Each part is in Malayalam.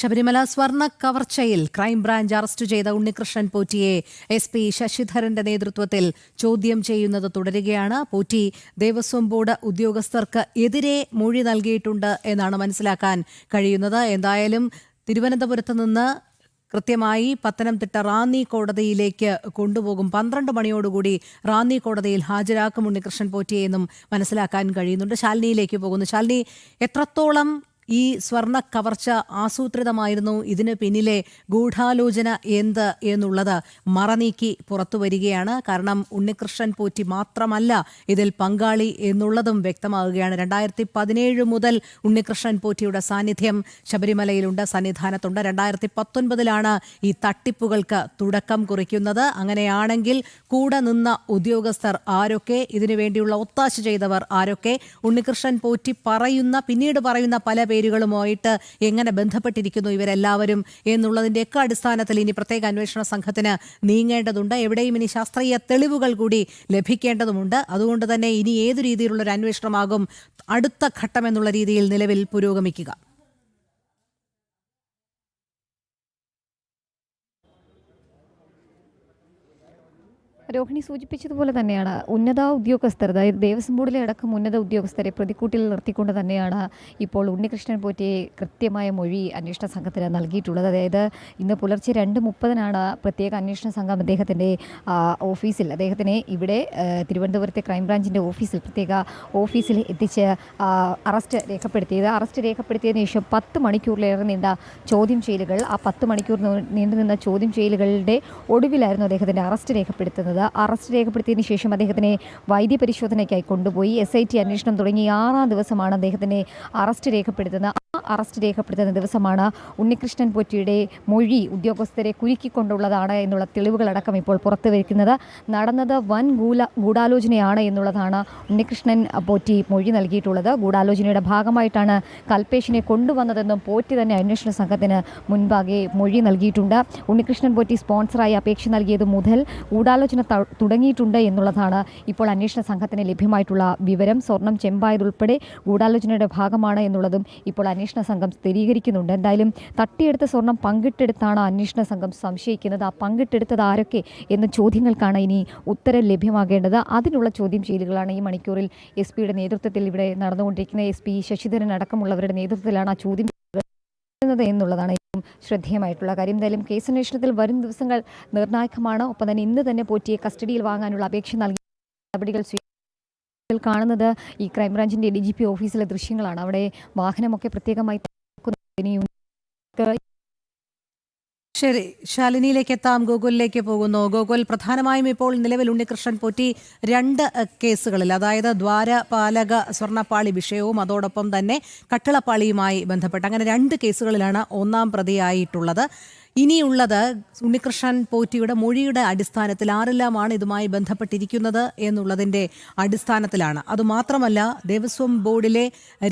ശബരിമല സ്വർണ്ണ കവർച്ചയിൽ ക്രൈംബ്രാഞ്ച് അറസ്റ്റ് ചെയ്ത ഉണ്ണികൃഷ്ണൻ പോറ്റിയെ SP ശശിധരന്റെ നേതൃത്വത്തിൽ ചോദ്യം ചെയ്യുന്നത് തുടരുകയാണ്. പോറ്റി ദേവസ്വം ബോർഡ് ഉദ്യോഗസ്ഥർക്ക് എതിരെ മൊഴി നൽകിയിട്ടുണ്ട് എന്നാണ് മനസ്സിലാക്കാൻ കഴിയുന്നത്. എന്തായാലും തിരുവനന്തപുരത്ത് നിന്ന് കൃത്യമായി പത്തനംതിട്ട റാന്നി കോടതിയിലേക്ക് കൊണ്ടുപോകും. 12 മണിയോടുകൂടി റാന്നി കോടതിയിൽ ഹാജരാക്കും ഉണ്ണികൃഷ്ണൻ പോറ്റിയെന്നും മനസ്സിലാക്കാൻ കഴിയുന്നുണ്ട്. ശാലിനിയിലേക്ക് പോകുന്നു. ശാലിനി, എത്രത്തോളം ഈ സ്വർണ്ണ കവർച്ച ആസൂത്രിതമായിരുന്നു, ഇതിന് പിന്നിലെ ഗൂഢാലോചന എന്ത് എന്നുള്ളത് മറനീക്കി പുറത്തു വരികയാണ്. കാരണം ഉണ്ണികൃഷ്ണൻ പോറ്റി മാത്രമല്ല ഇതിൽ പങ്കാളി എന്നുള്ളതും വ്യക്തമാവുകയാണ്. 2017 മുതൽ ഉണ്ണികൃഷ്ണൻ പോറ്റിയുടെ സാന്നിധ്യം ശബരിമലയിലുണ്ട്, സന്നിധാനത്തുണ്ട്. 2019 ഈ തട്ടിപ്പുകൾക്ക് തുടക്കം കുറിക്കുന്നത്. അങ്ങനെയാണെങ്കിൽ കൂടെ നിന്ന ഉദ്യോഗസ്ഥർ ആരൊക്കെ, ഇതിനുവേണ്ടിയുള്ള ഒത്താശ ചെയ്തവർ ആരൊക്കെ, ഉണ്ണികൃഷ്ണൻ പോറ്റി പിന്നീട് പറയുന്ന പല പേരുകളുമായിട്ട് എങ്ങനെ ബന്ധപ്പെട്ടിരിക്കുന്നു ഇവരെല്ലാവരും എന്നുള്ളതിൻ്റെയൊക്കെ അടിസ്ഥാനത്തിൽ ഇനി പ്രത്യേക അന്വേഷണ സംഘത്തിന് നീങ്ങേണ്ടതുണ്ട്. എവിടെയും ഇനി ശാസ്ത്രീയ തെളിവുകൾ കൂടി ലഭിക്കേണ്ടതുമുണ്ട്. അതുകൊണ്ട് തന്നെ ഇനി ഏതു രീതിയിലുള്ള ഒരു അന്വേഷണമാകും അടുത്ത ഘട്ടം എന്നുള്ള രീതിയിൽ നിലവിൽ പുരോഗമിക്കുക? രോഹിണി സൂചിപ്പിച്ചതുപോലെ തന്നെയാണ് ഉന്നത ഉദ്യോഗസ്ഥർ, അതായത് ദേവസ്വം ബോർഡിലെ അടക്കം ഉന്നത ഉദ്യോഗസ്ഥരെ പ്രതിക്കൂട്ടിൽ നിർത്തിക്കൊണ്ട് തന്നെയാണ് ഇപ്പോൾ ഉണ്ണികൃഷ്ണൻ പോറ്റിയെ കൃത്യമായ മൊഴി അന്വേഷണ സംഘത്തിന് നൽകിയിട്ടുള്ളത്. അതായത് ഇന്ന് പുലർച്ചെ 2:30 പ്രത്യേക അന്വേഷണ സംഘം അദ്ദേഹത്തിനെ ഇവിടെ തിരുവനന്തപുരത്തെ ക്രൈംബ്രാഞ്ചിൻ്റെ പ്രത്യേക ഓഫീസിൽ എത്തിച്ച് അറസ്റ്റ് രേഖപ്പെടുത്തിയതിനു ശേഷം 10 മണിക്കൂറിലേറെ നീണ്ട ചോദ്യം ചെയ്യലുകൾ, ആ 10 മണിക്കൂർ നീണ്ടുനിന്ന ചോദ്യം ചെയ്യലുകളുടെ ഒടുവിലായിരുന്നു അദ്ദേഹത്തിൻ്റെ അറസ്റ്റ് രേഖപ്പെടുത്തുന്നത്. അറസ്റ്റ് രേഖപ്പെടുത്തിയതിനു ശേഷം അദ്ദേഹത്തിനെ വൈദ്യപരിശോധനയ്ക്കായി കൊണ്ടുപോയി. SIT അന്വേഷണം തുടങ്ങി 6-ാം ദിവസമാണ് അദ്ദേഹത്തിനെ അറസ്റ്റ് രേഖപ്പെടുത്തുന്നത്. അറസ്റ്റ് രേഖപ്പെടുത്തുന്ന ദിവസമാണ് ഉണ്ണികൃഷ്ണൻ പോറ്റിയുടെ മൊഴി ഉദ്യോഗസ്ഥരെ കുരുക്കിക്കൊണ്ടുള്ളതാണ് എന്നുള്ള തെളിവുകളടക്കം ഇപ്പോൾ പുറത്തു വയ്ക്കുന്നത്. നടന്നത് വൻ ഗൂഢാലോചനയാണ് എന്നുള്ളതാണ് ഉണ്ണികൃഷ്ണൻ പോറ്റി മൊഴി നൽകിയിട്ടുള്ളത്. ഗൂഢാലോചനയുടെ ഭാഗമായിട്ടാണ് കൽപേഷിനെ കൊണ്ടുവന്നതെന്നും പോറ്റി തന്നെ അന്വേഷണ സംഘത്തിന് മുൻപാകെ മൊഴി നൽകിയിട്ടുണ്ട്. ഉണ്ണികൃഷ്ണൻ പോറ്റി സ്പോൺസറായി അപേക്ഷ നൽകിയത് മുതൽ ഗൂഢാലോചന തുടങ്ങിയിട്ടുണ്ട് എന്നുള്ളതാണ് ഇപ്പോൾ അന്വേഷണ സംഘത്തിന് ലഭ്യമായിട്ടുള്ള വിവരം. സ്വർണം ചെമ്പായതുൾപ്പെടെ ഗൂഢാലോചനയുടെ ഭാഗമാണ് എന്നുള്ളതും ഇപ്പോൾ അന്വേഷണ സംഘം സ്ഥിരീകരിക്കുന്നുണ്ട്. എന്തായാലും തട്ടിയെടുത്ത സ്വർണം പങ്കിട്ടെടുത്താണ് അന്വേഷണ സംഘം സംശയിക്കുന്നത്. ആ പങ്കിട്ടെടുത്തത് ആരൊക്കെ എന്ന ചോദ്യങ്ങൾക്കാണ് ഇനി ഉത്തരം ലഭ്യമാകേണ്ടത്. അതിനുള്ള ചോദ്യം ചെയ്യലുകളാണ് ഈ മണിക്കൂറിൽ SP നേതൃത്വത്തിൽ ഇവിടെ നടന്നുകൊണ്ടിരിക്കുന്ന. SP ശശിധരൻ അടക്കമുള്ളവരുടെ നേതൃത്വത്തിലാണ് ആ ചോദ്യം എന്നുള്ളതാണ് ഏറ്റവും ശ്രദ്ധേയമായിട്ടുള്ള കാര്യം. എന്തായാലും കേസന്വേഷണത്തിൽ വരും ദിവസങ്ങൾ നിർണായകമാണ്. ഒപ്പം തന്നെ ഇന്ന് തന്നെ പോറ്റിയെ കസ്റ്റഡിയിൽ വാങ്ങാനുള്ള അപേക്ഷ നൽകി നടപടികൾ കാണുന്നത് ഈ ക്രൈംബ്രാഞ്ചിൻ്റെ DGP ഓഫീസിലെ ദൃശ്യങ്ങളാണ്. അവിടെ വാഹനമൊക്കെ പ്രത്യേകമായി ശരി, ശാലിനിയിലേക്ക് എത്താം. ഗോകുലിലേക്ക് പോകുന്നു. ഗോകുൽ, പ്രധാനമായും ഇപ്പോൾ നിലവിൽ ഉണ്ണികൃഷ്ണൻ പോറ്റി 2 കേസുകളിൽ, അതായത് ദ്വാരപാലക സ്വർണ്ണപ്പാളി വിഷയവും അതോടൊപ്പം തന്നെ കട്ടിളപ്പാളിയുമായി ബന്ധപ്പെട്ട് അങ്ങനെ 2 കേസുകളിലാണ് 1-ാം പ്രതിയായിട്ടുള്ളത്. ഇനിയുള്ളത് ഉണ്ണികൃഷ്ണൻ പോറ്റിയുടെ മൊഴിയുടെ അടിസ്ഥാനത്തിൽ ആരെല്ലാമാണ് ഇതുമായി ബന്ധപ്പെട്ടിരിക്കുന്നത് എന്നുള്ളതിൻ്റെ അടിസ്ഥാനത്തിലാണ്. അതുമാത്രമല്ല, ദേവസ്വം ബോർഡിലെ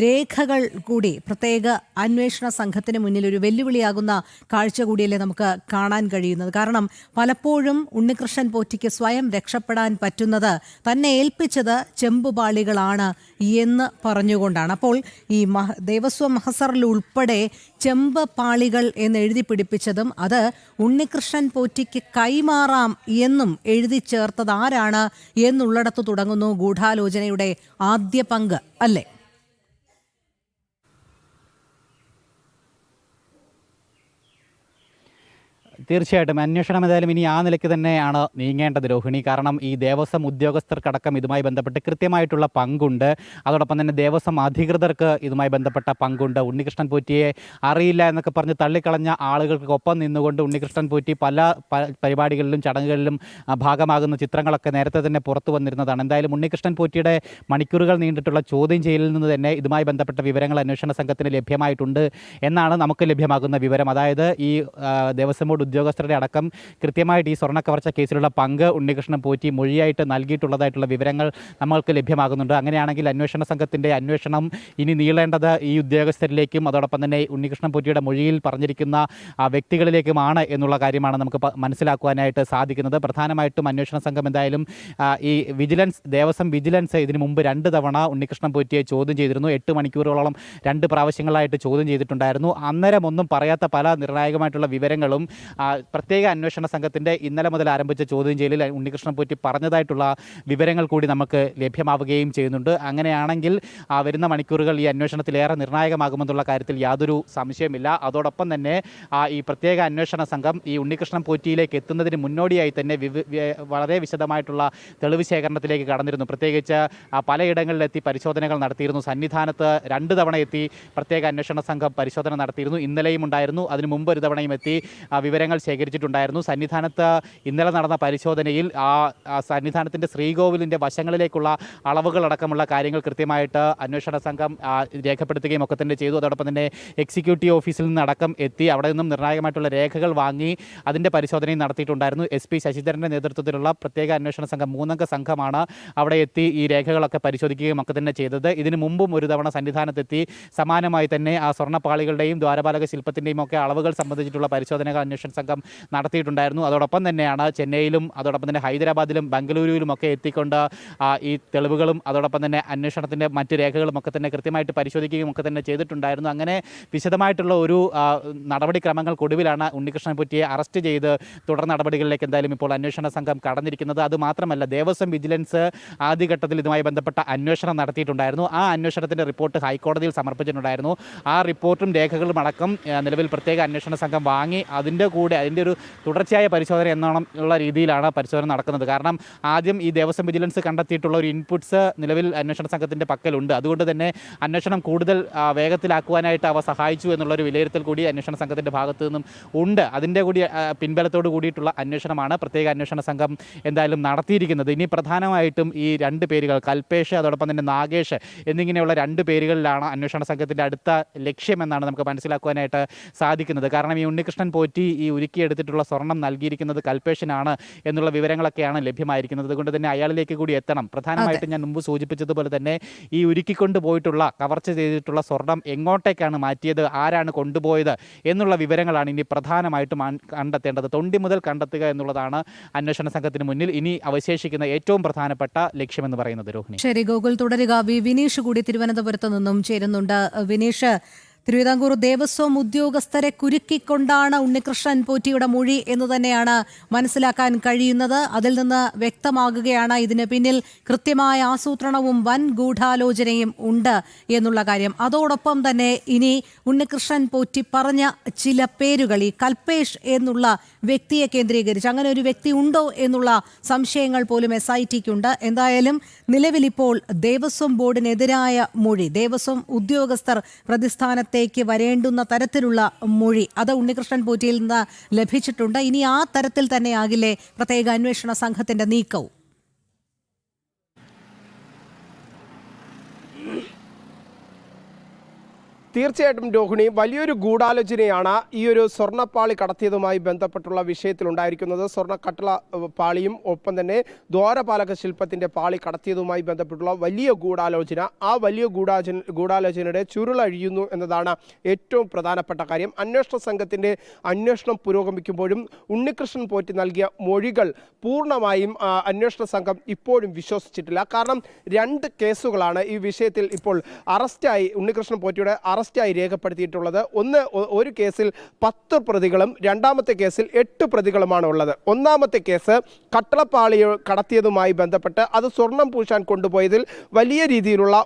രേഖകൾ കൂടി പ്രത്യേക അന്വേഷണ സംഘത്തിന് മുന്നിൽ ഒരു വെല്ലുവിളിയാകുന്ന കാഴ്ച കൂടിയല്ലേ നമുക്ക് കാണാൻ കഴിയുന്നത്. കാരണം പലപ്പോഴും ഉണ്ണികൃഷ്ണൻ പോറ്റിക്ക് സ്വയം രക്ഷപ്പെടാൻ പറ്റുന്നത് തന്നെ ഏൽപ്പിച്ചത് ചെമ്പുപാളികളാണ് എന്ന് പറഞ്ഞുകൊണ്ടാണ്. അപ്പോൾ ഈ ദേവസ്വം മഹസറിൽ ഉൾപ്പെടെ ചെമ്പ് പാളികൾ എന്ന് എഴുതി പിടിപ്പിച്ചതും അത് ഉണ്ണികൃഷ്ണൻ പോറ്റിക്ക് കൈമാറാം എന്നും എഴുതി ചേർത്തത് ആരാണ് എന്നുള്ളിടത്ത് തുടങ്ങുന്നു ഗൂഢാലോചനയുടെ ആദ്യ പങ്ക്, അല്ലേ? തീർച്ചയായിട്ടും അന്വേഷണം ഏതായാലും ഇനി ആ നിലയ്ക്ക് തന്നെയാണ് നീങ്ങേണ്ടത് രോഹിണി. കാരണം ഈ ദേവസ്വം ഉദ്യോഗസ്ഥർക്കടക്കം ഇതുമായി ബന്ധപ്പെട്ട് കൃത്യമായിട്ടുള്ള പങ്കുണ്ട്. അതോടൊപ്പം തന്നെ ദേവസ്വം അധികൃതർക്ക് ഇതുമായി ബന്ധപ്പെട്ട പങ്കുണ്ട്. ഉണ്ണികൃഷ്ണൻ പോറ്റിയെ അറിയില്ല എന്നൊക്കെ പറഞ്ഞ് തള്ളിക്കളഞ്ഞ ആളുകൾക്കൊപ്പം നിന്നുകൊണ്ട് ഉണ്ണികൃഷ്ണൻ പോറ്റി പല പരിപാടികളിലും ചടങ്ങുകളിലും ഭാഗമാകുന്ന ചിത്രങ്ങളൊക്കെ നേരത്തെ തന്നെ പുറത്തു വന്നിരുന്നതാണ്. എന്തായാലും ഉണ്ണികൃഷ്ണൻ പോറ്റിയുടെ മണിക്കൂറുകൾ നീണ്ടിട്ടുള്ള ചോദ്യം ചെയ്യലിൽ നിന്ന് തന്നെ ഇതുമായി ബന്ധപ്പെട്ട വിവരങ്ങൾ അന്വേഷണ സംഘത്തിന് ലഭ്യമായിട്ടുണ്ട് എന്നാണ് നമുക്ക് ലഭ്യമാകുന്ന വിവരം. അതായത് ഈ ദേവസ്വം ബോർഡ് ഉദ്യോഗസ്ഥരുടെ അടക്കം കൃത്യമായിട്ട് ഈ സ്വർണ്ണ കവർച്ച കേസിലുള്ള പങ്ക് ഉണ്ണികൃഷ്ണൻ പോറ്റി മൊഴിയായിട്ട് നൽകിയിട്ടുള്ളതായിട്ടുള്ള വിവരങ്ങൾ നമ്മൾക്ക് ലഭ്യമാകുന്നുണ്ട്. അങ്ങനെയാണെങ്കിൽ അന്വേഷണ സംഘത്തിൻ്റെ അന്വേഷണം ഇനി നീളേണ്ടത് ഈ ഉദ്യോഗസ്ഥരിലേക്കും അതോടൊപ്പം തന്നെ ഉണ്ണികൃഷ്ണൻ പോറ്റിയുടെ മൊഴിയിൽ പറഞ്ഞിരിക്കുന്ന വ്യക്തികളിലേക്കുമാണ് എന്നുള്ള കാര്യമാണ് നമുക്ക് മനസ്സിലാക്കുവാനായിട്ട് സാധിക്കുന്നത്. പ്രധാനമായിട്ടും അന്വേഷണ സംഘം എന്തായാലും ഈ ദേവസ്വം വിജിലൻസ് ഇതിനു മുമ്പ് 2 തവണ ഉണ്ണികൃഷ്ണൻ പോറ്റിയെ ചോദ്യം ചെയ്തിരുന്നു. 8 മണിക്കൂറുകളോളം 2 പ്രാവശ്യങ്ങളായിട്ട് ചോദ്യം ചെയ്തിട്ടുണ്ടായിരുന്നു. അന്നേരം ഒന്നും പറയാത്ത പല നിർണായകമായിട്ടുള്ള വിവരങ്ങളും പ്രത്യേക അന്വേഷണ സംഘത്തിൻ്റെ ഇന്നലെ മുതൽ ആരംഭിച്ച ചോദ്യം ചെയ്യലിൽ ഉണ്ണികൃഷ്ണൻ പോറ്റി പറഞ്ഞതായിട്ടുള്ള വിവരങ്ങൾ കൂടി നമുക്ക് ലഭ്യമാവുകയും ചെയ്യുന്നുണ്ട്. അങ്ങനെയാണെങ്കിൽ വരുന്ന മണിക്കൂറുകൾ ഈ അന്വേഷണത്തിലേറെ നിർണായകമാകുമെന്നുള്ള കാര്യത്തിൽ യാതൊരു സംശയമില്ല. അതോടൊപ്പം തന്നെ ഈ പ്രത്യേക അന്വേഷണ സംഘം ഈ ഉണ്ണികൃഷ്ണൻ പോറ്റിയിലേക്ക് എത്തുന്നതിന് മുന്നോടിയായി തന്നെ വളരെ വിശദമായിട്ടുള്ള തെളിവ് ശേഖരണത്തിലേക്ക് കടന്നിരുന്നു. പ്രത്യേകിച്ച് പലയിടങ്ങളിലെത്തി പരിശോധനകൾ നടത്തിയിരുന്നു. സന്നിധാനത്ത് 2 തവണ എത്തി പ്രത്യേക അന്വേഷണ സംഘം പരിശോധന നടത്തിയിരുന്നു. ഇന്നലെയും ഉണ്ടായിരുന്നു. അതിനു മുമ്പ് ഒരു തവണയും എത്തി വിവരങ്ങൾ ശേഖരിച്ചിട്ടുണ്ടായിരുന്നു. സന്നിധാനത്ത് ഇന്നലെ നടന്ന പരിശോധനയിൽ സന്നിധാനത്തിൻ്റെ ശ്രീകോവിലിൻ്റെ വശങ്ങളിലേക്കുള്ള അളവുകളടക്കമുള്ള കാര്യങ്ങൾ കൃത്യമായിട്ട് അന്വേഷണ സംഘം രേഖപ്പെടുത്തുകയും ഒക്കെ തന്നെ ചെയ്തു. അതോടൊപ്പം തന്നെ എക്സിക്യൂട്ടീവ് ഓഫീസിൽ നിന്നടക്കം എത്തി അവിടെ നിന്നും നിർണായകമായിട്ടുള്ള രേഖകൾ വാങ്ങി അതിൻ്റെ പരിശോധനയും നടത്തിയിട്ടുണ്ടായിരുന്നു. SP ശശിധരൻ്റെ നേതൃത്വത്തിലുള്ള പ്രത്യേക അന്വേഷണ സംഘം 3-അംഗ സംഘമാണ് അവിടെ എത്തി ഈ രേഖകളൊക്കെ പരിശോധിക്കുകയും ഒക്കെ തന്നെ ചെയ്തത്. ഇതിനു മുമ്പും ഒരു തവണ സന്നിധാനത്തെത്തി സമാനമായി തന്നെ ആ സ്വർണ്ണപ്പാളികളുടെയും ദ്വാരപാലക ശില്പത്തിൻ്റെയും ഒക്കെ അളവുകൾ സംബന്ധിച്ചിട്ടുള്ള പരിശോധനകൾ അന്വേഷണ സംഘം നടത്തിയിട്ടുണ്ടായിരുന്നു. അതോടൊപ്പം തന്നെയാണ് ചെന്നൈയിലും അതോടൊപ്പം തന്നെ ഹൈദരാബാദിലും ബംഗളൂരുവിലും ഒക്കെ എത്തിക്കൊണ്ട് ഈ തെളിവുകളും അതോടൊപ്പം തന്നെ അന്വേഷണത്തിൻ്റെ മറ്റ് രേഖകളും ഒക്കെ തന്നെ കൃത്യമായിട്ട് പരിശോധിക്കുകയും ഒക്കെ തന്നെ ചെയ്തിട്ടുണ്ടായിരുന്നു. അങ്ങനെ വിശദമായിട്ടുള്ള ഒരു നടപടിക്രമങ്ങൾക്കൊടുവിലാണ് ഉണ്ണികൃഷ്ണൻ പോറ്റിയെ അറസ്റ്റ് ചെയ്ത് തുടർ നടപടികളിലേക്ക് എന്തായാലും ഇപ്പോൾ അന്വേഷണ സംഘം കടന്നിരിക്കുന്നത്. അതുമാത്രമല്ല, ദേവസ്വം വിജിലൻസ് ആദ്യഘട്ടത്തിൽ ഇതുമായി ബന്ധപ്പെട്ട അന്വേഷണം നടത്തിയിട്ടുണ്ടായിരുന്നു. ആ അന്വേഷണത്തിൻ്റെ റിപ്പോർട്ട് ഹൈക്കോടതിയിൽ സമർപ്പിച്ചിട്ടുണ്ടായിരുന്നു. ആ റിപ്പോർട്ടും രേഖകളും അടക്കം നിലവിൽ പ്രത്യേക അന്വേഷണ സംഘം വാങ്ങി അതിൻ്റെ ഒരു തുടർച്ചയായ പരിശോധന എന്നുള്ള രീതിയിലാണ് പരിശോധന നടക്കുന്നത്. കാരണം ആദ്യം ഈ ദേവസ്വം വിജിലൻസ് കണ്ടെത്തിയിട്ടുള്ള ഒരു ഇൻപുട്സ് നിലവിൽ അന്വേഷണ സംഘത്തിൻ്റെ പക്കലുണ്ട്. അതുകൊണ്ട് തന്നെ അന്വേഷണം കൂടുതൽ വേഗത്തിലാക്കുവാനായിട്ട് അവ സഹായിച്ചു എന്നുള്ളൊരു വിലയിരുത്തൽ കൂടി അന്വേഷണ സംഘത്തിൻ്റെ ഭാഗത്തു നിന്നും ഉണ്ട്. അതിൻ്റെ കൂടി പിൻബലത്തോട് കൂടിയിട്ടുള്ള അന്വേഷണമാണ് പ്രത്യേക അന്വേഷണ സംഘം എന്തായാലും നടത്തിയിരിക്കുന്നത്. ഇനി പ്രധാനമായിട്ടും ഈ 2 പേരുകൾ കൽപേഷ് അതോടൊപ്പം തന്നെ നാഗേഷ് എന്നിങ്ങനെയുള്ള 2 പേരുകളിലാണ് അന്വേഷണ സംഘത്തിൻ്റെ അടുത്ത ലക്ഷ്യമെന്നാണ് നമുക്ക് മനസ്സിലാക്കുവാനായിട്ട് സാധിക്കുന്നത്. കാരണം ഈ ഉണ്ണികൃഷ്ണൻ പോറ്റി ഈ ഉരുക്കിയെടുത്തിട്ടുള്ള സ്വർണം നൽകിയിരിക്കുന്നത് കൽപേഷിനാണ് എന്നുള്ള വിവരങ്ങളൊക്കെയാണ് ലഭ്യമായിരിക്കുന്നത്. അതുകൊണ്ട് തന്നെ അയാളിലേക്ക് കൂടി എത്തണം. പ്രധാനമായിട്ടും ഞാൻ മുമ്പ് സൂചിപ്പിച്ചതുപോലെ തന്നെ ഈ ഉരുക്കിക്കൊണ്ട് പോയിട്ടുള്ള കവർച്ച ചെയ്തിട്ടുള്ള സ്വർണം എങ്ങോട്ടേക്കാണ് മാറ്റിയത്, ആരാണ് കൊണ്ടുപോയത് എന്നുള്ള വിവരങ്ങളാണ് ഇനി പ്രധാനമായിട്ടും കണ്ടെത്തേണ്ടത്. തൊണ്ടി മുതൽ കണ്ടെത്തുക എന്നുള്ളതാണ് അന്വേഷണ സംഘത്തിന് മുന്നിൽ ഇനി അവശേഷിക്കുന്ന ഏറ്റവും പ്രധാനപ്പെട്ട ലക്ഷ്യമെന്ന് പറയുന്നത്. രോഹിണി, ശരി ഗോകുൽ, തുടരുക. വിനീഷ് കൂടി തിരുവനന്തപുരത്ത് നിന്നും ചേരുന്നുണ്ട്. വിനീഷ്, തിരുവിതാംകൂർ ദേവസ്വം ഉദ്യോഗസ്ഥരെ കുരുക്കിക്കൊണ്ടാണ് ഉണ്ണികൃഷ്ണൻ പോറ്റിയുടെ മൊഴി എന്ന് തന്നെയാണ് മനസ്സിലാക്കാൻ കഴിയുന്നത്. അതിൽ നിന്ന് വ്യക്തമാകുകയാണ് ഇതിന് പിന്നിൽ കൃത്യമായ ആസൂത്രണവും വൻ ഗൂഢാലോചനയും ഉണ്ട് എന്നുള്ള കാര്യം. അതോടൊപ്പം തന്നെ ഇനി ഉണ്ണികൃഷ്ണൻ പോറ്റി പറഞ്ഞ ചില പേരുകൾ, ഈ കൽപേഷ് എന്നുള്ള വ്യക്തിയെ കേന്ദ്രീകരിച്ച് അങ്ങനെ ഒരു വ്യക്തി ഉണ്ടോ എന്നുള്ള സംശയങ്ങൾ പോലും SITക്കുണ്ട്. എന്തായാലും നിലവിലിപ്പോൾ ദേവസ്വം ബോർഡിനെതിരായ മൊഴി, ദേവസ്വം ഉദ്യോഗസ്ഥർ പ്രതിസ്ഥാനത്തേക്ക് വരേണ്ടുന്ന തരത്തിലുള്ള മൊഴി അത് ഉണ്ണികൃഷ്ണൻ പോറ്റിയിൽ നിന്ന് ലഭിച്ചിട്ടുണ്ട്. ഇനി ആ തരത്തിൽ തന്നെയാകില്ലേ പ്രത്യേക അന്വേഷണ സംഘത്തിന്റെ നീക്കവും? തീർച്ചയായിട്ടും രോഹിണി, വലിയൊരു ഗൂഢാലോചനയാണ് ഈ ഒരു സ്വർണ്ണപ്പാളി കടത്തിയതുമായി ബന്ധപ്പെട്ടുള്ള വിഷയത്തിലുണ്ടായിരിക്കുന്നത്. സ്വർണ്ണക്കട്ടള പാളിയും ഒപ്പം തന്നെ ദ്വാരപാലക ശില്പത്തിൻ്റെ പാളി കടത്തിയതുമായി ബന്ധപ്പെട്ടുള്ള വലിയ ഗൂഢാലോചന. ആ വലിയ ഗൂഢാലോചനയുടെ ചുരുളഴിയുന്നു എന്നതാണ് ഏറ്റവും പ്രധാനപ്പെട്ട കാര്യം. അന്വേഷണ സംഘത്തിൻ്റെ അന്വേഷണം പുരോഗമിക്കുമ്പോഴും ഉണ്ണികൃഷ്ണൻ പോറ്റി നൽകിയ മൊഴികൾ പൂർണ്ണമായും അന്വേഷണ സംഘം ഇപ്പോഴും വിശ്വസിച്ചിട്ടില്ല. കാരണം 2 കേസുകളാണ് ഈ വിഷയത്തിൽ ഇപ്പോൾ ഉണ്ണികൃഷ്ണൻ പോറ്റിയുടെ അറസ്റ്റായി രേഖപ്പെടുത്തിയിട്ടുള്ളത്. ഒരു കേസിൽ 10 പ്രതികളും 2-ാമത്തെ കേസിൽ 8 പ്രതികളുമാണ് ഉള്ളത്. 1-ാമത്തെ കേസ് കട്ടളപ്പാളി കടത്തിയതുമായി ബന്ധപ്പെട്ട് അത് സ്വർണം പൂശാൻ കൊണ്ടുപോയതിൽ വലിയ രീതിയിലുള്ള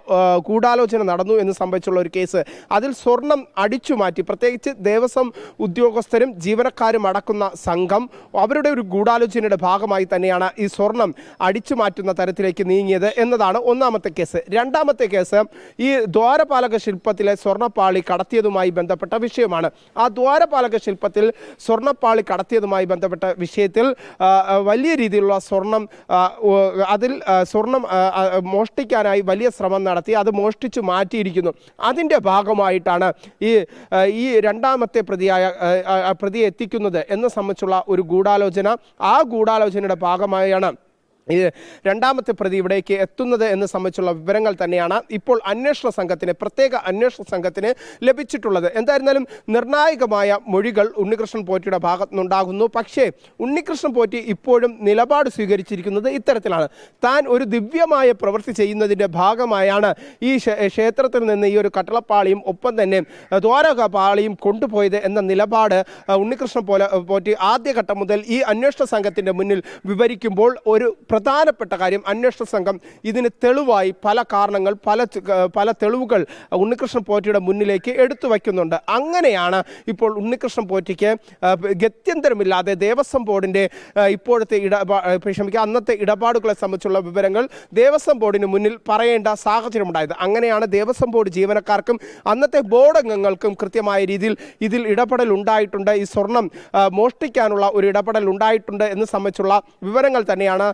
ഗൂഢാലോചന നടന്നു എന്ന് സംബന്ധിച്ചുള്ള ഒരു കേസ്. അതിൽ സ്വർണം അടിച്ചു മാറ്റി, പ്രത്യേകിച്ച് ദേവസ്വം ഉദ്യോഗസ്ഥരും ജീവനക്കാരും അടക്കുന്ന സംഘം അവരുടെ ഒരു ഗൂഢാലോചനയുടെ ഭാഗമായി തന്നെയാണ് ഈ സ്വർണം അടിച്ചു മാറ്റുന്ന തരത്തിലേക്ക് നീങ്ങിയത് എന്നതാണ് 1-ാമത്തെ കേസ്. 2-ാമത്തെ കേസ് ഈ ദ്വാരപാലക ശില്പത്തിലെ സ്വർണ്ണ സ്വർണ്ണപ്പാളി കടത്തിയതുമായി ബന്ധപ്പെട്ട വിഷയമാണ്. ആ ദ്വാരപാലക ശില്പത്തിൽ സ്വർണ്ണപ്പാളി കടത്തിയതുമായി ബന്ധപ്പെട്ട വിഷയത്തിൽ വലിയ രീതിയിലുള്ള സ്വർണം മോഷ്ടിക്കാനായി വലിയ ശ്രമം നടത്തി അത് മോഷ്ടിച്ചു മാറ്റിയിരിക്കുന്നു. അതിൻ്റെ ഭാഗമായിട്ടാണ് ഈ രണ്ടാമത്തെ പ്രതിയെ എത്തിക്കുന്നത് എന്നെ സംബന്ധിച്ചുള്ള ഒരു ഗൂഢാലോചന. ആ ഗൂഢാലോചനയുടെ ഭാഗമായാണ് ഈ രണ്ടാമത്തെ പ്രതി ഇവിടേക്ക് എത്തുന്നത് എന്ന് സംബന്ധിച്ചുള്ള വിവരങ്ങൾ തന്നെയാണ് ഇപ്പോൾ പ്രത്യേക അന്വേഷണ സംഘത്തിന് ലഭിച്ചിട്ടുള്ളത്. എന്തായിരുന്നാലും നിർണായകമായ മൊഴികൾ ഉണ്ണികൃഷ്ണൻ പോറ്റിയുടെ ഭാഗത്തു നിന്നുണ്ടാകുന്നു. പക്ഷേ ഉണ്ണികൃഷ്ണൻ പോറ്റി ഇപ്പോഴും നിലപാട് സ്വീകരിച്ചിരിക്കുന്നത് ഇത്തരത്തിലാണ്. താൻ ഒരു ദിവ്യമായ പ്രവൃത്തി ചെയ്യുന്നതിൻ്റെ ഭാഗമായാണ് ഈ ക്ഷേത്രത്തിൽ നിന്ന് ഈ ഒരു കട്ടളപ്പാളിയും ഒപ്പം തന്നെ ദ്വാരപാളിയും കൊണ്ടുപോയത് എന്ന നിലപാട് ഉണ്ണികൃഷ്ണൻ പോറ്റി ആദ്യഘട്ടം മുതൽ ഈ അന്വേഷണ സംഘത്തിൻ്റെ മുന്നിൽ വിവരിക്കുമ്പോൾ ഒരു പ്രധാനപ്പെട്ട കാര്യം, അന്വേഷണ സംഘം ഇതിന് തെളിവായി പല കാരണങ്ങൾ പല തെളിവുകൾ ഉണ്ണികൃഷ്ണൻ പോറ്റിയുടെ മുന്നിലേക്ക് എടുത്തു വയ്ക്കുന്നുണ്ട്. അങ്ങനെയാണ് ഇപ്പോൾ ഉണ്ണികൃഷ്ണൻ പോറ്റിക്ക് ഗത്യന്തരമില്ലാതെ ദേവസ്വം ബോർഡിൻ്റെ ഇപ്പോഴത്തെ അന്നത്തെ ഇടപാടുകളെ സംബന്ധിച്ചുള്ള വിവരങ്ങൾ ദേവസ്വം ബോർഡിന് മുന്നിൽ പറയേണ്ട സാഹചര്യമുണ്ടായത്. അങ്ങനെയാണ് ദേവസ്വം ബോർഡ് ജീവനക്കാർക്കും അന്നത്തെ ബോർഡ് അംഗങ്ങൾക്കും കൃത്യമായ രീതിയിൽ ഇതിൽ ഇടപെടൽ ഉണ്ടായിട്ടുണ്ട്, ഈ സ്വർണം മോഷ്ടിക്കാനുള്ള ഒരു ഇടപെടൽ ഉണ്ടായിട്ടുണ്ട് എന്ന് സംബന്ധിച്ചുള്ള വിവരങ്ങൾ തന്നെയാണ്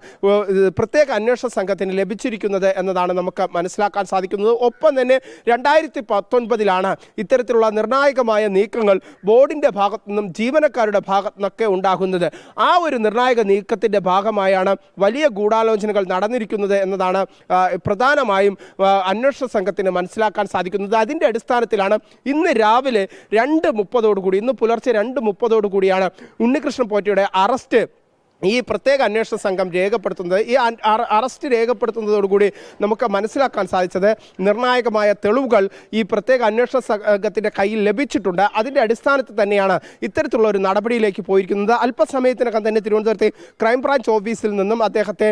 പ്രത്യേക അന്വേഷണ സംഘത്തിന് ലഭിച്ചിരിക്കുന്നത് എന്നതാണ് നമുക്ക് മനസ്സിലാക്കാൻ സാധിക്കുന്നത്. ഒപ്പം തന്നെ 2019 ഇത്തരത്തിലുള്ള നിർണായകമായ നീക്കങ്ങൾ ബോർഡിൻ്റെ ഭാഗത്തു നിന്നും ജീവനക്കാരുടെ ഭാഗത്തു നിന്നൊക്കെ ഉണ്ടാകുന്നത്. ആ ഒരു നിർണായക നീക്കത്തിൻ്റെ ഭാഗമായാണ് വലിയ ഗൂഢാലോചനകൾ നടന്നിരിക്കുന്നത് എന്നതാണ് പ്രധാനമായും അന്വേഷണ സംഘത്തിന് മനസ്സിലാക്കാൻ സാധിക്കുന്നത്. അതിൻ്റെ അടിസ്ഥാനത്തിലാണ് ഇന്ന് രാവിലെ 2:30 ഇന്ന് പുലർച്ചെ 2:30 ഉണ്ണികൃഷ്ണൻ പോറ്റിയുടെ അറസ്റ്റ് ഈ പ്രത്യേക അന്വേഷണ സംഘം രേഖപ്പെടുത്തുന്നത്. ഈ അറസ്റ്റ് രേഖപ്പെടുത്തുന്നതോടുകൂടി നമുക്ക് മനസ്സിലാക്കാൻ സാധിച്ചത് നിർണായകമായ തെളിവുകൾ ഈ പ്രത്യേക അന്വേഷണ സംഘത്തിൻ്റെ കയ്യിൽ ലഭിച്ചിട്ടുണ്ട്. അതിൻ്റെ അടിസ്ഥാനത്തിൽ തന്നെയാണ് ഇത്തരത്തിലുള്ള ഒരു നടപടിയിലേക്ക് പോയിരിക്കുന്നത്. അല്പസമയത്തിനകം തന്നെ തിരുവനന്തപുരത്തെ ക്രൈംബ്രാഞ്ച് ഓഫീസിൽ നിന്നും അദ്ദേഹത്തെ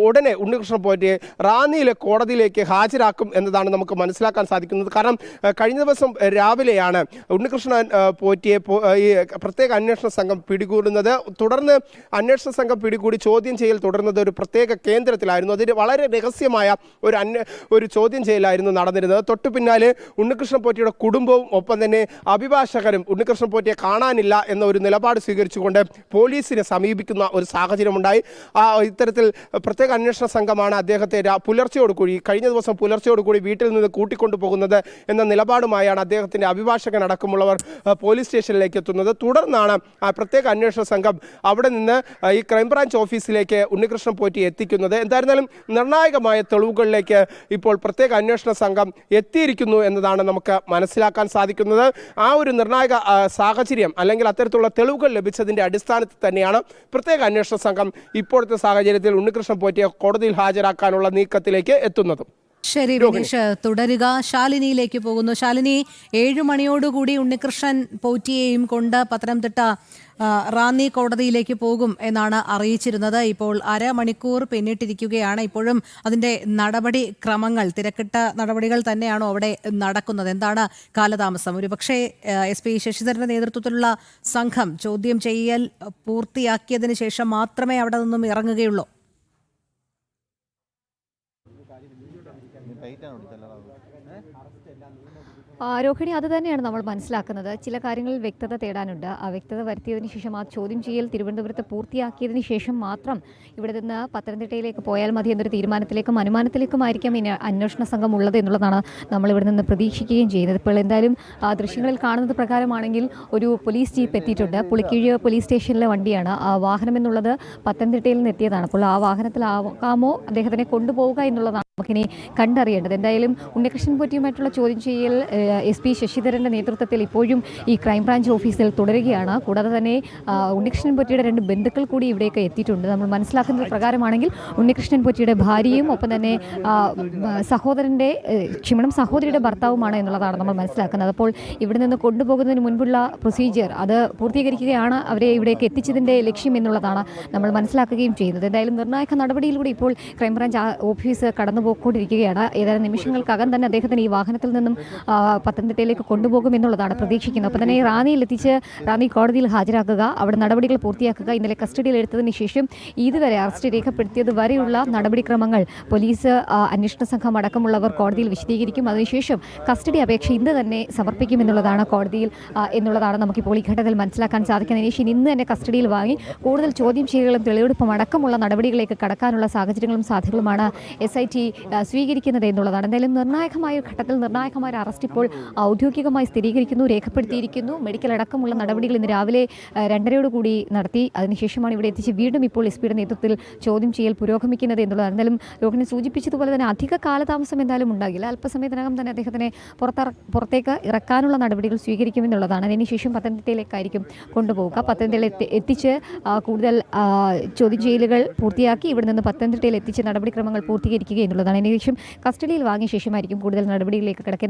ഉടനെ ഉണ്ണികൃഷ്ണൻ പോറ്റിയെ റാന്നിയിലെ കോടതിയിലേക്ക് ഹാജരാക്കും എന്നതാണ് നമുക്ക് മനസ്സിലാക്കാൻ സാധിക്കുന്നത്. കാരണം കഴിഞ്ഞ ദിവസം രാവിലെയാണ് ഉണ്ണികൃഷ്ണൻ പോറ്റിയെ ഈ പ്രത്യേക അന്വേഷണ സംഘം പിടികൂടുന്നത്. തുടർന്ന് അന്വേഷണ സംഘം പിടികൂടി ചോദ്യം ചെയ്യൽ തുടർന്നത് ഒരു പ്രത്യേക കേന്ദ്രത്തിലായിരുന്നു. അതിന് വളരെ രഹസ്യമായ ഒരു ചോദ്യം ചെയ്യലായിരുന്നു നടന്നിരുന്നത്. തൊട്ടു പിന്നാലെ ഉണ്ണികൃഷ്ണൻ പോറ്റിയുടെ കുടുംബവും ഒപ്പം തന്നെ അഭിഭാഷകരും ഉണ്ണികൃഷ്ണൻ പോറ്റിയെ കാണാനില്ല എന്ന ഒരു നിലപാട് സ്വീകരിച്ചുകൊണ്ട് പോലീസിനെ സമീപിക്കുന്ന ഒരു സാഹചര്യമുണ്ടായി. ഇത്തരത്തിൽ പ്രത്യേക അന്വേഷണ സംഘമാണ് അദ്ദേഹത്തെ കഴിഞ്ഞ ദിവസം പുലർച്ചയോടുകൂടി വീട്ടിൽ നിന്ന് കൂട്ടിക്കൊണ്ടു പോകുന്നത് എന്ന നിലപാടുമായാണ് അദ്ദേഹത്തിൻ്റെ അഭിഭാഷകൻ അടക്കമുള്ളവർ പോലീസ് സ്റ്റേഷനിലേക്ക് എത്തുന്നത്. തുടർന്നാണ് പ്രത്യേക അന്വേഷണ സംഘം അവിടെ നിന്ന് ഈ ക്രൈംബ്രാഞ്ച് ഓഫീസിലേക്ക് ഉണ്ണികൃഷ്ണൻ പോറ്റി എത്തിക്കുന്നത്. എന്തായിരുന്നാലും നിർണായകമായ തെളിവുകളിലേക്ക് ഇപ്പോൾ പ്രത്യേക അന്വേഷണ സംഘം എത്തിയിരിക്കുന്നു എന്നതാണ് നമുക്ക് മനസ്സിലാക്കാൻ സാധിക്കുന്നത്. ആ ഒരു നിർണായക സാഹചര്യം അല്ലെങ്കിൽ അത്തരത്തിലുള്ള തെളിവുകൾ ലഭിച്ചതിൻ്റെ അടിസ്ഥാനത്തിൽ തന്നെയാണ് പ്രത്യേക അന്വേഷണ സംഘം ഇപ്പോഴത്തെ സാഹചര്യത്തിൽ ഉണ്ണികൃഷ്ണൻ പോറ്റിയെ കോടതിയിൽ ഹാജരാക്കാനുള്ള നീക്കത്തിലേക്ക് എത്തുന്നതും. ശരി വിനീഷ്, തുടരുക. ശാലിനിയിലേക്ക് പോകുന്നു. ശാലിനി, 7 മണിയോടുകൂടി ഉണ്ണികൃഷ്ണൻ പോറ്റിയെയും കൊണ്ട് പത്തനംതിട്ട റാന്നി കോടതിയിലേക്ക് പോകും എന്നാണ് അറിയിച്ചിരുന്നത്. ഇപ്പോൾ അരമണിക്കൂർ പിന്നിട്ടിരിക്കുകയാണ്. ഇപ്പോഴും അതിൻ്റെ നടപടിക്രമങ്ങൾ, തിരക്കിട്ട നടപടികൾ തന്നെയാണോ അവിടെ നടക്കുന്നത്? എന്താണ് കാലതാമസം? ഒരുപക്ഷെ SP ശശിധരന്റെ നേതൃത്വത്തിലുള്ള സംഘം ചോദ്യം ചെയ്യൽ പൂർത്തിയാക്കിയതിന് ശേഷം മാത്രമേ അവിടെ നിന്നും ഇറങ്ങുകയുള്ളൂ. രോഹിണി, അത് തന്നെയാണ് നമ്മൾ മനസ്സിലാക്കുന്നത്. ചില കാര്യങ്ങളിൽ വ്യക്തത തേടാനുണ്ട്. ആ വ്യക്തത വരുത്തിയതിന് ശേഷം ആ ചോദ്യം ചെയ്യൽ തിരുവനന്തപുരത്ത് പൂർത്തിയാക്കിയതിന് ശേഷം മാത്രം ഇവിടെ നിന്ന് പത്തനംതിട്ടയിലേക്ക് പോയാൽ മതി എന്നൊരു തീരുമാനത്തിലേക്കും അനുമാനത്തിലേക്കുമായിരിക്കാം ഇനി അന്വേഷണ സംഘം ഉള്ളത് എന്നുള്ളതാണ് നമ്മൾ ഇവിടെ നിന്ന് പ്രതീക്ഷിക്കുകയും ചെയ്യുന്നത്. ഇപ്പോൾ എന്തായാലും ദൃശ്യങ്ങളിൽ കാണുന്നത് പ്രകാരമാണെങ്കിൽ ഒരു പോലീസ് ജീപ്പ് എത്തിയിട്ടുണ്ട്. പുളിക്കീഴ് പോലീസ് സ്റ്റേഷനിലെ വണ്ടിയാണ്. ആ വാഹനം എന്നുള്ളത് പത്തനംതിട്ടയിൽ നിന്ന് എത്തിയതാണ്. അപ്പോൾ ആ വാഹനത്തിലാകാമോ അദ്ദേഹത്തിനെ കൊണ്ടുപോവുക എന്നുള്ളതാണ് നമുക്കിനി കണ്ടറിയേണ്ടത്. എന്തായാലും ഉണ്ണികൃഷ്ണൻ പോറ്റിയുമായിട്ടുള്ള ചോദ്യം ചെയ്യൽ SP ശശിധരൻ്റെ നേതൃത്വത്തിൽ ഇപ്പോഴും ഈ ക്രൈംബ്രാഞ്ച് ഓഫീസിൽ തുടരുകയാണ്. കൂടാതെ തന്നെ ഉണ്ണികൃഷ്ണൻ പോറ്റിയുടെ 2 ബന്ധുക്കൾ കൂടി ഇവിടേക്ക് എത്തിയിട്ടുണ്ട്. നമ്മൾ മനസ്സിലാക്കുന്നത് പ്രകാരമാണെങ്കിൽ ഉണ്ണികൃഷ്ണൻ പോറ്റിയുടെ ഭാര്യയും ഒപ്പം തന്നെ സഹോദരിയുടെ ഭർത്താവുമാണ് എന്നുള്ളതാണ് നമ്മൾ മനസ്സിലാക്കുന്നത്. അപ്പോൾ ഇവിടെ നിന്ന് കൊണ്ടുപോകുന്നതിന് മുൻപുള്ള പ്രൊസീജിയർ അത് പൂർത്തീകരിക്കുകയാണ് അവരെ ഇവിടേക്ക് എത്തിച്ചതിൻ്റെ ലക്ഷ്യം എന്നുള്ളതാണ് നമ്മൾ മനസ്സിലാക്കുകയും ചെയ്യുന്നത്. എന്തായാലും നിർണായക നടപടിയിലൂടെ ഇപ്പോൾ ക്രൈംബ്രാഞ്ച് ഓഫീസ് കടന്നു കടന്നുപോയിക്കൊണ്ടിരിക്കുകയാണ്. ഏതാനും നിമിഷങ്ങൾക്കകം തന്നെ അദ്ദേഹത്തിന് ഈ വാഹനത്തിൽ നിന്നും പത്തനംതിട്ടയിലേക്ക് കൊണ്ടുപോകും എന്നുള്ളതാണ് പ്രതീക്ഷിക്കുന്നത്. അപ്പോൾ തന്നെ റാന്നിയിൽ എത്തിച്ച് റാന്നി കോടതിയിൽ ഹാജരാക്കുക, അവിടെ നടപടികൾ പൂർത്തിയാക്കുക. ഇന്നലെ കസ്റ്റഡിയിൽ എടുത്തതിന് ശേഷം ഇതുവരെ അറസ്റ്റ് രേഖപ്പെടുത്തിയത് വരെയുള്ള നടപടിക്രമങ്ങൾ പോലീസ്, അന്വേഷണ സംഘം അടക്കമുള്ളവർ കോടതിയിൽ വിശദീകരിക്കും. അതിനുശേഷം കസ്റ്റഡി അപേക്ഷ ഇന്ന് തന്നെ സമർപ്പിക്കുമെന്നുള്ളതാണ് കോടതിയിൽ എന്നുള്ളതാണ് നമുക്കിപ്പോൾ ഈ ഘട്ടത്തിൽ മനസ്സിലാക്കാൻ സാധിക്കുന്നത്. ശേഷം ഇന്ന് തന്നെ കസ്റ്റഡിയിൽ വാങ്ങി കൂടുതൽ ചോദ്യം ചെയ്യലുകളും തെളിവെടുപ്പും അടക്കമുള്ള നടപടികളിലേക്ക് കടക്കാനുള്ള സാഹചര്യങ്ങളും സാധ്യതകളുമാണ് SIT സ്വീകരിക്കുന്നത് എന്നുള്ളതാണ്. എന്തായാലും നിർണായകമായ ഘട്ടത്തിൽ നിർണായകമായ അറസ്റ്റ് ഇപ്പോൾ ഔദ്യോഗികമായി സ്ഥിരീകരിക്കുന്നു, രേഖപ്പെടുത്തിയിരിക്കുന്നു. മെഡിക്കൽ അടക്കമുള്ള നടപടികൾ ഇന്ന് രാവിലെ 2:30 നടത്തി. അതിനുശേഷമാണ് ഇവിടെ എത്തിച്ച് വീണ്ടും ഇപ്പോൾ SP-യുടെ നേതൃത്വത്തിൽ ചോദ്യം ചെയ്യൽ പുരോഗമിക്കുന്നത് എന്നുള്ളതാണ്. എന്തായാലും രോഹിണി സൂചിപ്പിച്ചതുപോലെ തന്നെ അധിക കാലതാമസം എന്തായാലും ഉണ്ടാകില്ല. അല്പസമയത്തിനകം തന്നെ അദ്ദേഹത്തിനെ പുറത്തേക്ക് ഇറക്കാനുള്ള നടപടികൾ സ്വീകരിക്കുമെന്നുള്ളതാണ്. അതിനുശേഷം പത്തനംതിട്ടയിലേക്കായിരിക്കും കൊണ്ടുപോവുക. പത്തനംതിട്ടയിൽ എത്തിച്ച് കൂടുതൽ ചോദ്യം ചെയ്യലുകൾ പൂർത്തിയാക്കി ഇവിടെ നിന്ന് പത്തനംതിട്ടയിൽ എത്തിച്ച് നടപടിക്രമങ്ങൾ പൂർത്തീകരിക്കുക എന്നുള്ളതാണ്. അതിനുശേഷം കസ്റ്റഡിയിൽ വാങ്ങിയ ശേഷമായിരിക്കും കൂടുതൽ നടപടികളിലേക്ക് കിടക്കുന്നത്.